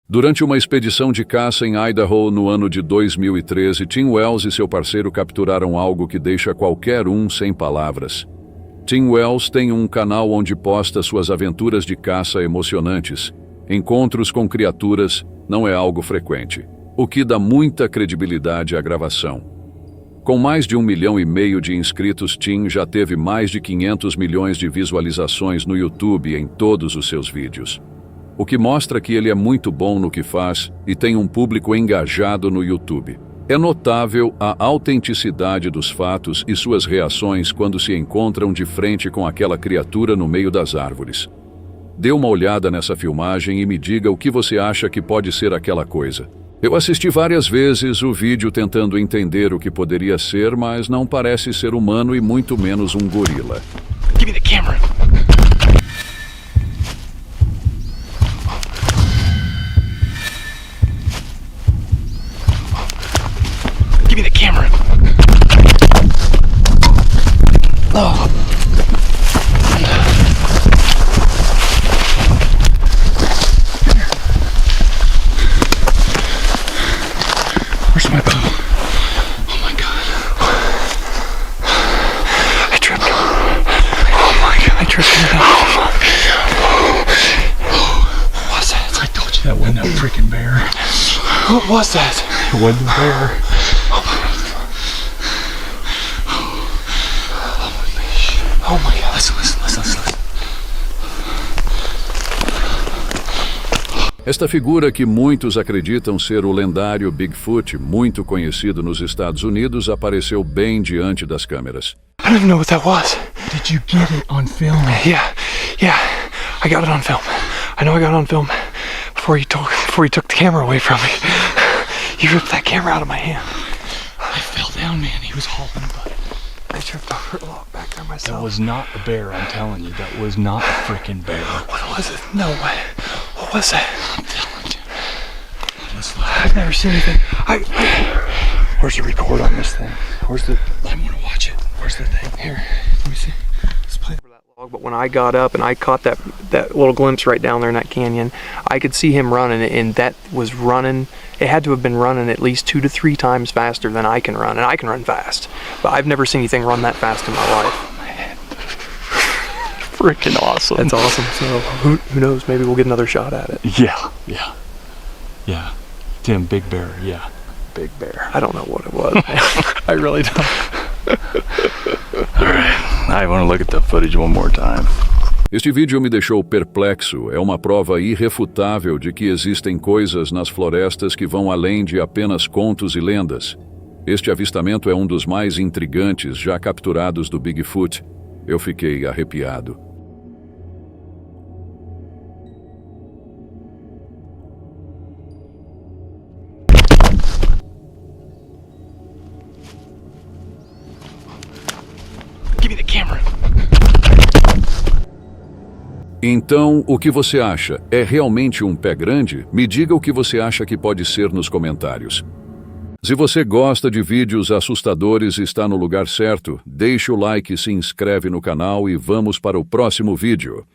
Durante uma expedição de caça em Idaho no ano de 2013, Tim Wells e seu parceiro capturaram algo que deixa qualquer um sem palavras. Tim Wells tem um canal onde posta suas aventuras de caça emocionantes. Encontros com criaturas não é algo frequente, o que dá muita credibilidade à gravação. Com mais de 1,5 milhão de inscritos, Tim já teve mais de 500 milhões de visualizações no YouTube em todos os seus vídeos. O que mostra que ele é muito bom no que faz e tem um público engajado no YouTube. É notável a autenticidade dos fatos e suas reações quando se encontram de frente com aquela criatura no meio das árvores. Dê uma olhada nessa filmagem e me diga o que você acha que pode ser aquela coisa. Eu assisti várias vezes o vídeo tentando entender o que poderia ser, mas não parece ser humano e muito menos um gorila. Give me the camera. Give me the camera. Oh. Where's my bow? Oh my god. I tripped. Oh my god. I tripped it out. What was that? I told you that wasn't a freaking bear. What was that? It wasn't a bear. Oh my god, listen. Esta figura que muitos acreditam ser o lendário Bigfoot, muito conhecido nos Estados Unidos, apareceu bem diante das câmeras. I don't even know what that was. Did you get it on film? Yeah, I got it on film. I know I got it on film before you took the camera away from me. You ripped that camera out of my hand. I fell down, man. He was hauling butt. I tripped over a log back there myself. That was not a bear, I'm telling you. That was not a freaking bear. What was it? No way. What was that? I'm telling you. I've never seen anything. Where's the record on this thing? Where's the... I want to watch it. Where's the thing? Here, let me see. Let's play that log. But when I got up and I caught that little glimpse right down there in that canyon, I could see him running, and that was running. It had to have been running at least 2 to 3 times faster than I can run, and I can run fast. But I've never seen anything run that fast in my life. Freaking awesome. That's awesome. So who knows? Maybe we'll get another shot at it. Yeah. Tim, big bear, yeah. Big bear. I don't know what it was. I really don't. Alright, I want to look at the footage one more time. Este vídeo me deixou perplexo. É uma prova irrefutável de que existem coisas nas florestas que vão além de apenas contos e lendas. Este avistamento é um dos mais intrigantes já capturados do Bigfoot. Eu fiquei arrepiado. Give me the camera. Então, o que você acha? É realmente um pé grande? Me diga o que você acha que pode ser nos comentários. Se você gosta de vídeos assustadores e está no lugar certo, deixe o like, se inscreve no canal e vamos para o próximo vídeo.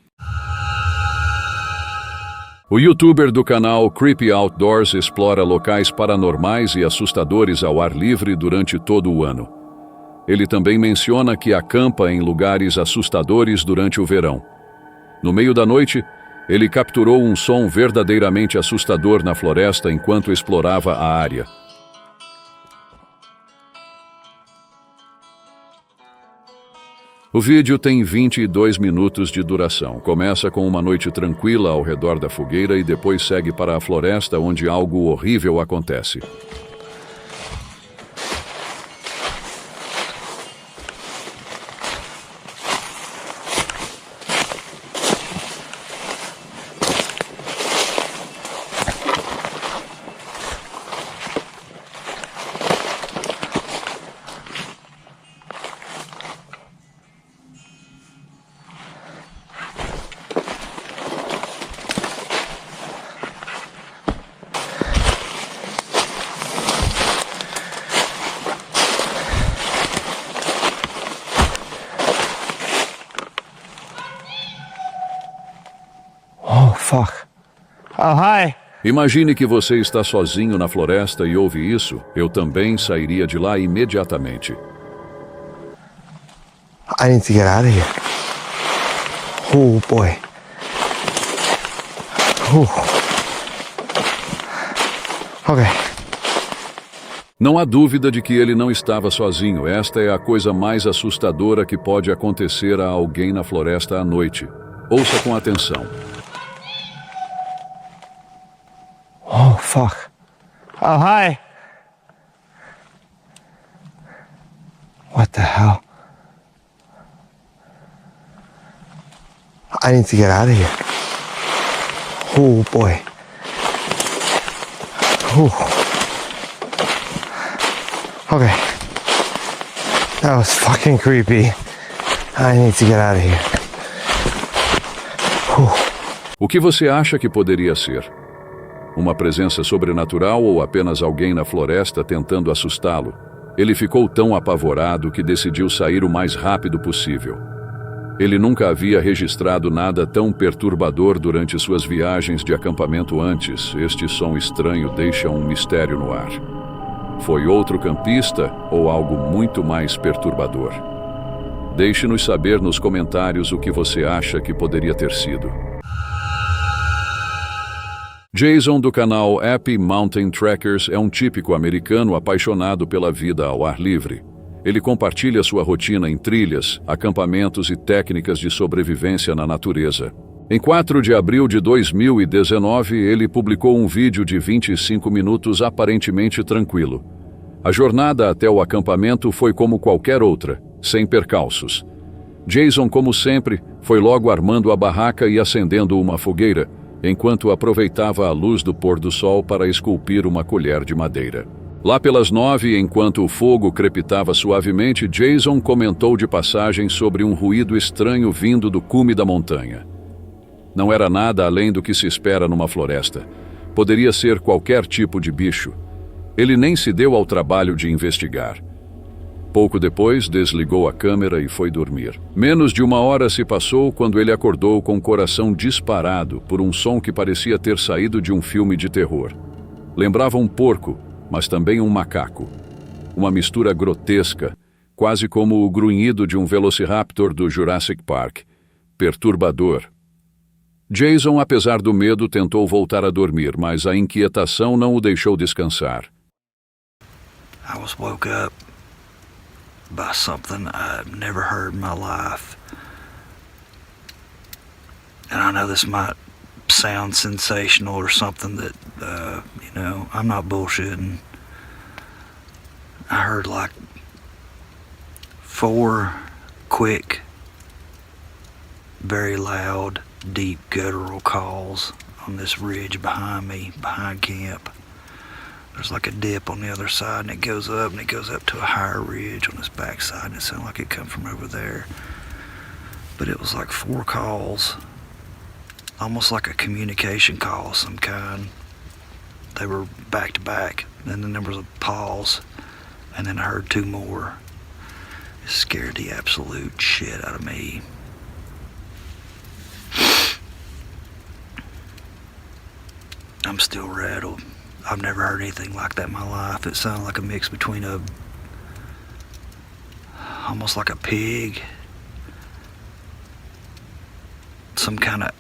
O youtuber do canal Creepy Outdoors explora locais paranormais e assustadores ao ar livre durante todo o ano. Ele também menciona que acampa em lugares assustadores durante o verão. No meio da noite, ele capturou um som verdadeiramente assustador na floresta enquanto explorava a área. O vídeo tem 22 minutos de duração. Começa com uma noite tranquila ao redor da fogueira e depois segue para a floresta onde algo horrível acontece. Fuck. Oh, hi. Imagine que você está sozinho na floresta e ouve isso, eu também sairia de lá imediatamente. I need to get out of here. Oh boy. Okay. Não há dúvida de que ele não estava sozinho. Esta é a coisa mais assustadora que pode acontecer a alguém na floresta à noite. Ouça com atenção. Oh fuck. Oh hi. What the hell? I need to get out of here. Oh boy. Okay. That was fucking creepy. I need to get out of here. O que você acha que poderia ser? Uma presença sobrenatural ou apenas alguém na floresta tentando assustá-lo? Ele ficou tão apavorado que decidiu sair o mais rápido possível. Ele nunca havia registrado nada tão perturbador durante suas viagens de acampamento antes. Este som estranho deixa um mistério no ar. Foi outro campista ou algo muito mais perturbador? Deixe-nos saber nos comentários o que você acha que poderia ter sido. Jason, do canal Happy Mountain Trekkers, é um típico americano apaixonado pela vida ao ar livre. Ele compartilha sua rotina em trilhas, acampamentos e técnicas de sobrevivência na natureza. Em 4 de abril de 2019, ele publicou um vídeo de 25 minutos aparentemente tranquilo. A jornada até o acampamento foi como qualquer outra, sem percalços. Jason, como sempre, foi logo armando a barraca e acendendo uma fogueira, enquanto aproveitava a luz do pôr do sol para esculpir uma colher de madeira. Lá pelas 9, enquanto o fogo crepitava suavemente, Jason comentou de passagem sobre um ruído estranho vindo do cume da montanha. Não era nada além do que se espera numa floresta. Poderia ser qualquer tipo de bicho. Ele nem se deu ao trabalho de investigar. Pouco depois, desligou a câmera e foi dormir. Menos de 1 hora se passou quando ele acordou com o coração disparado por um som que parecia ter saído de um filme de terror. Lembrava um porco, mas também um macaco. Uma mistura grotesca, quase como o grunhido de um velociraptor do Jurassic Park. Perturbador. Jason, apesar do medo, tentou voltar a dormir, mas a inquietação não o deixou descansar. I was woke up by something I've never heard in my life. And I know this might sound sensational or something that, I'm not bullshitting. I heard like 4 quick, very loud, deep guttural calls on this ridge behind me, behind camp. There's like a dip on the other side and it goes up to a higher ridge on this backside and it sounded like it come from over there. But it was like 4 calls, almost like a communication call of some kind. They were back to back, and then there was a pause, and then I heard 2 more. It scared the absolute shit out of me. I'm still rattled. I've never heard anything like that in my life. It sounded like a mix between almost like a pig, some kind of,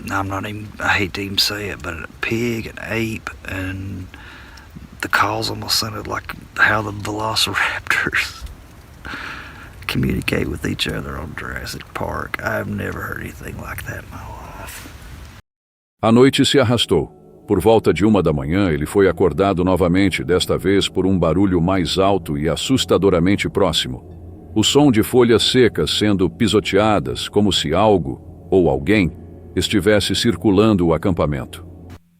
I hate to even say it, but a pig, an ape, and the calls almost sounded like how the velociraptors communicate with each other on Jurassic Park. I've never heard anything like that in my life. A noite se arrastou. Por volta de 1 da manhã, ele foi acordado novamente, desta vez por um barulho mais alto e assustadoramente próximo. O som de folhas secas sendo pisoteadas, como se algo, ou alguém, estivesse circulando o acampamento.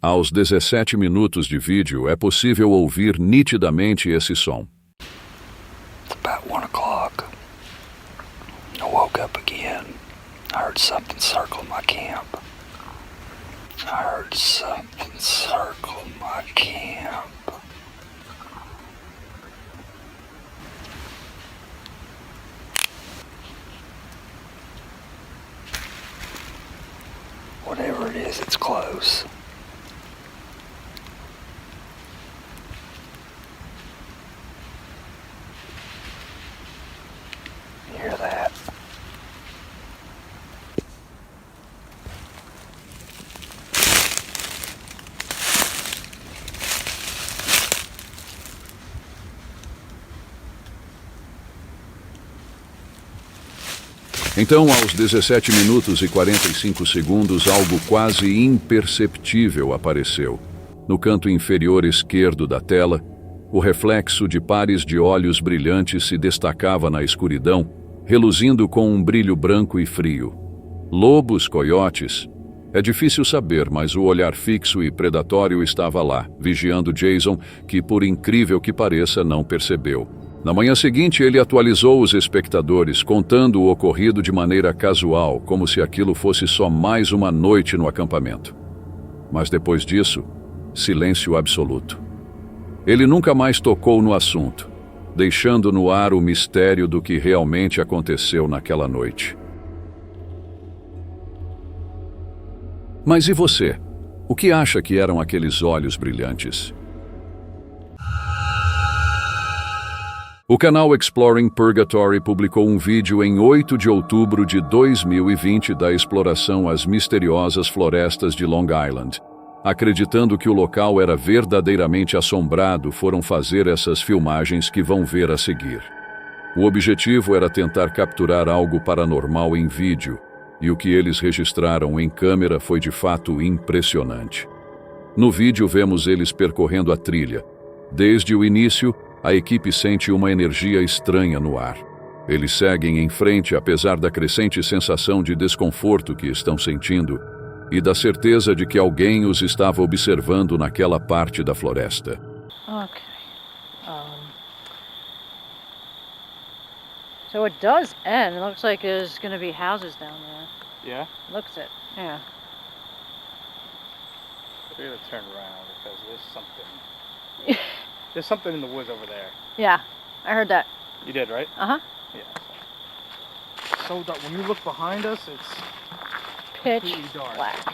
Aos 17 minutos de vídeo, é possível ouvir nitidamente esse som. About 1 o'clock, I woke up again. I heard something circle my camp. I heard something circle my camp. Whatever it is, it's close. Então, aos 17 minutos e 45 segundos, algo quase imperceptível apareceu. No canto inferior esquerdo da tela, o reflexo de pares de olhos brilhantes se destacava na escuridão, reluzindo com um brilho branco e frio. Lobos, coiotes? É difícil saber, mas o olhar fixo e predatório estava lá, vigiando Jason, que, por incrível que pareça, não percebeu. Na manhã seguinte, ele atualizou os espectadores, contando o ocorrido de maneira casual, como se aquilo fosse só mais uma noite no acampamento. Mas depois disso, silêncio absoluto. Ele nunca mais tocou no assunto, deixando no ar o mistério do que realmente aconteceu naquela noite. Mas e você? O que acha que eram aqueles olhos brilhantes? O canal Exploring Purgatory publicou um vídeo em 8 de outubro de 2020 da exploração às misteriosas florestas de Long Island. Acreditando que o local era verdadeiramente assombrado, foram fazer essas filmagens que vão ver a seguir. O objetivo era tentar capturar algo paranormal em vídeo, e o que eles registraram em câmera foi de fato impressionante. No vídeo vemos eles percorrendo a trilha. Desde o início, a equipe sente uma energia estranha no ar. Eles seguem em frente apesar da crescente sensação de desconforto que estão sentindo e da certeza de que alguém os estava observando naquela parte da floresta. Okay. So it does end. It looks like there's going to be houses down there. Yeah? Looks it. Yeah. We're gonna turn around because there's something in the woods over there. Yeah. I heard that. You did, right? Uh-huh. Yeah. So dark. When you look behind us, it's Pitch completely dark. black.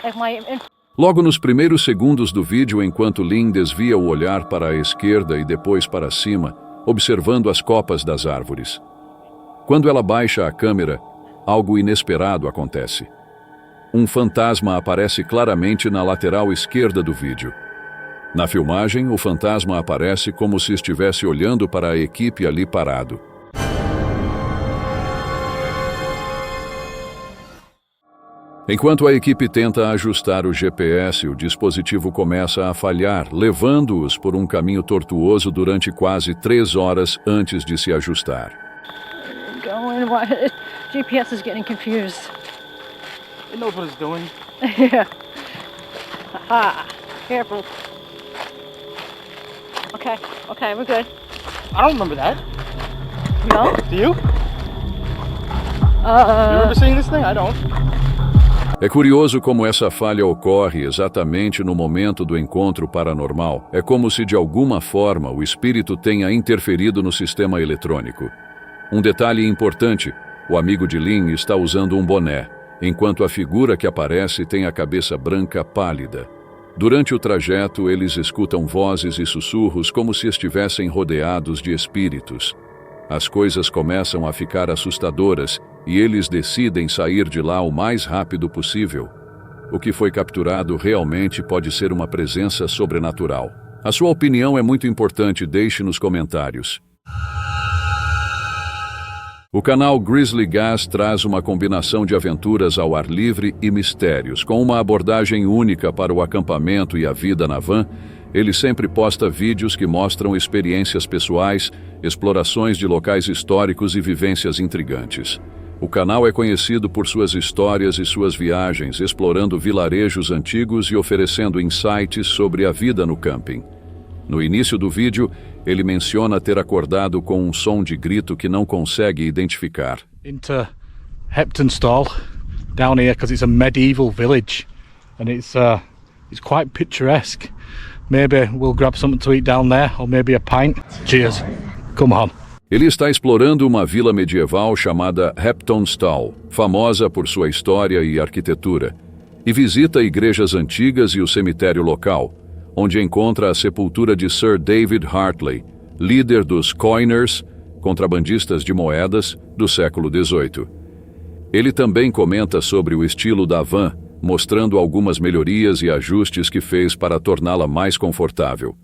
Like my Logo nos primeiros segundos do vídeo, enquanto Lynn desvia o olhar para a esquerda e depois para cima, observando as copas das árvores. Quando ela baixa a câmera, algo inesperado acontece. Um fantasma aparece claramente na lateral esquerda do vídeo. Na filmagem, o fantasma aparece como se estivesse olhando para a equipe ali parado. Enquanto a equipe tenta ajustar o GPS, o dispositivo começa a falhar, levando-os por um caminho tortuoso durante quase 3 horas antes de se ajustar. GPS is getting confused. It knows what it's doing. Yeah. Haha. Careful. Okay, we're good. I don't remember that. No? Do you? You remember seeing this thing? I don't. É curioso como essa falha ocorre exatamente no momento do encontro paranormal. É como se de alguma forma o espírito tenha interferido no sistema eletrônico. Um detalhe importante, o amigo de Lynn está usando um boné, enquanto a figura que aparece tem a cabeça branca pálida. Durante o trajeto, eles escutam vozes e sussurros como se estivessem rodeados de espíritos. As coisas começam a ficar assustadoras e eles decidem sair de lá o mais rápido possível. O que foi capturado realmente pode ser uma presença sobrenatural. A sua opinião é muito importante, deixe nos comentários. O canal Grizzly Gas traz uma combinação de aventuras ao ar livre e mistérios. Com uma abordagem única para o acampamento e a vida na van, ele sempre posta vídeos que mostram experiências pessoais, explorações de locais históricos e vivências intrigantes. O canal é conhecido por suas histórias e suas viagens, explorando vilarejos antigos e oferecendo insights sobre a vida no camping. No início do vídeo, ele menciona ter acordado com um som de grito que não consegue identificar. Into Heptonstall, down here, because it's a medieval village, and it's quite picturesque. Maybe we'll grab something to eat down there, or maybe a pint. Cheers. Come on. Ele está explorando uma vila medieval chamada Heptonstall, famosa por sua história e arquitetura, e visita igrejas antigas e o cemitério local, onde encontra a sepultura de Sir David Hartley, líder dos Coiners, contrabandistas de moedas, do século XVIII. Ele também comenta sobre o estilo da van, mostrando algumas melhorias e ajustes que fez para torná-la mais confortável.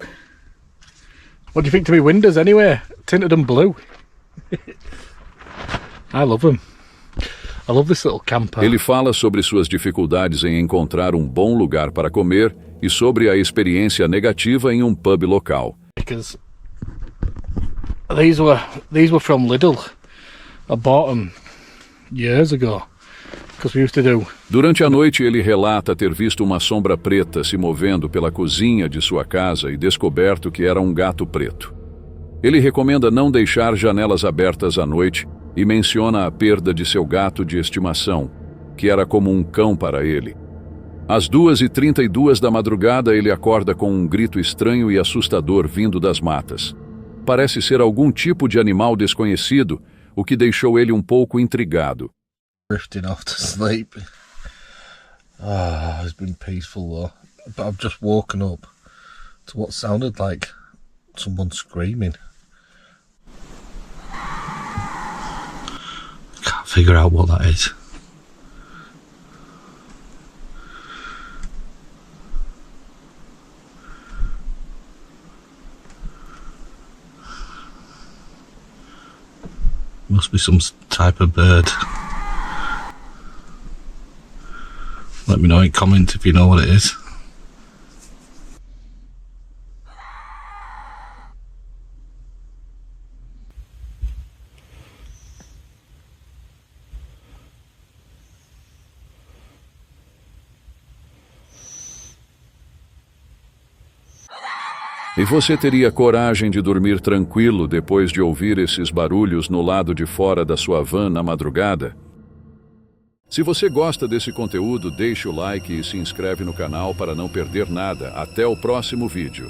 What do you think to me windows anyway? Tinted and blue. I love them. I love this little camper. Ele fala sobre suas dificuldades em encontrar um bom lugar para comer e sobre a experiência negativa em um pub local. Because these were from Lidl. I bought them years ago. Because we used to do. Durante a noite, ele relata ter visto uma sombra preta se movendo pela cozinha de sua casa e descoberto que era um gato preto. Ele recomenda não deixar janelas abertas à noite e menciona a perda de seu gato de estimação, que era como um cão para ele. Às 2h32 da madrugada, ele acorda com um grito estranho e assustador vindo das matas. Parece ser algum tipo de animal desconhecido, o que deixou ele um pouco intrigado. Drifting off to sleep. It's been peaceful though. But I've just woken up to what sounded like someone screaming. Can't figure out what that is. Must be some type of bird. Let me know in comment if you know what it is. E você teria coragem de dormir tranquilo depois de ouvir esses barulhos no lado de fora da sua van na madrugada? Se você gosta desse conteúdo, deixe o like e se inscreve no canal para não perder nada. Até o próximo vídeo.